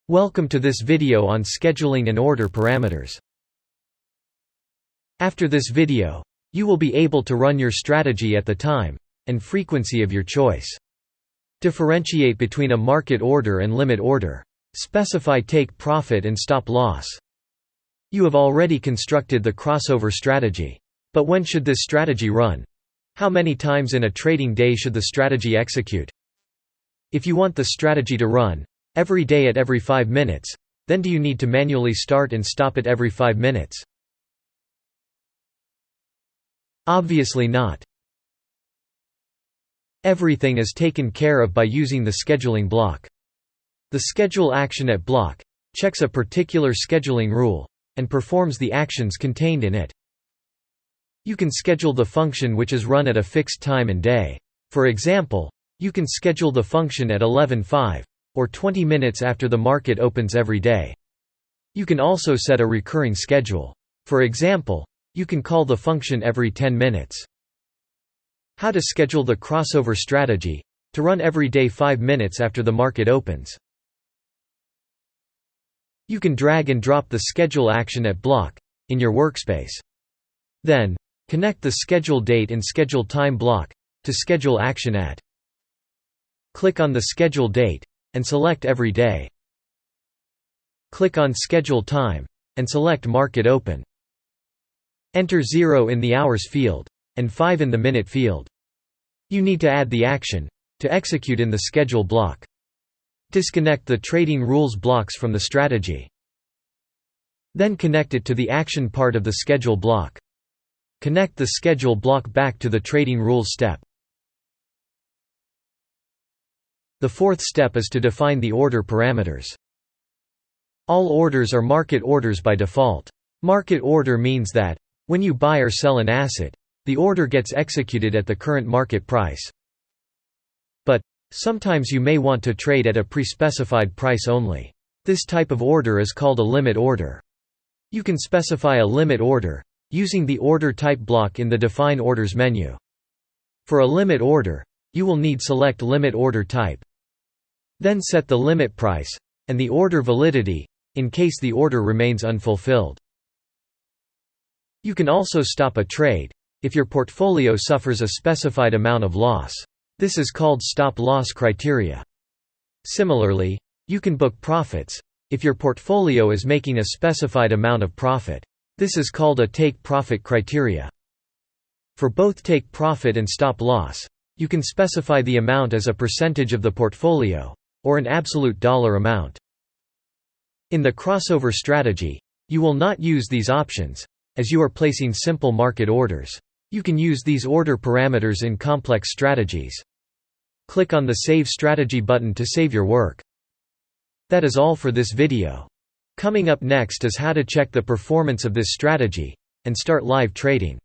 Welcome to this video on scheduling and order parameters. After this video, you will be able to run your strategy at the time and frequency of your choice. Differentiate between a market order and limit order. Specify take profit and stop loss. You have already constructed the crossover strategy. But when should this strategy run? How many times in a trading day should the strategy execute? If you want the strategy to run every day at every 5 minutes, then do you need to manually start and stop it every 5 minutes? Obviously not. Everything is taken care of by using the scheduling block. The schedule action at block checks a particular scheduling rule and performs the actions contained in it. You can schedule the function which is run at a fixed time and day. For example, you can schedule the function at 11:05 or 20 minutes after the market opens every day. You can also set a recurring schedule. For example, you can call the function every 10 minutes. How to schedule the crossover strategy to run every day 5 minutes after the market opens. You can drag and drop the schedule action at block in your workspace. Then, connect the schedule date and schedule time block to schedule action at. Click on the schedule date and select every day. Click on schedule time and select market open. Enter 0 in the hours field and 5 in the minute field. You need to add the action to execute in the schedule block. Disconnect the trading rules blocks from the strategy. Then connect it to the action part of the schedule block. Connect the schedule block back to the trading rules step. The fourth step is to define the order parameters. All orders are market orders by default. Market order means that, when you buy or sell an asset, the order gets executed at the current market price. But, sometimes you may want to trade at a pre-specified price only. This type of order is called a limit order. You can specify a limit order using the order type block in the Define Orders menu. For a limit order, you will need select limit order type. Then set the limit price and the order validity in case the order remains unfulfilled. You can also stop a trade if your portfolio suffers a specified amount of loss. This is called stop-loss criteria. Similarly, you can book profits if your portfolio is making a specified amount of profit. This is called a take-profit criteria. For both take-profit and stop-loss, you can specify the amount as a percentage of the portfolio, or an absolute dollar amount. In the crossover strategy, you will not use these options, as you are placing simple market orders. You can use these order parameters in complex strategies. Click on the Save Strategy button to save your work. That is all for this video. Coming up next is how to check the performance of this strategy and start live trading.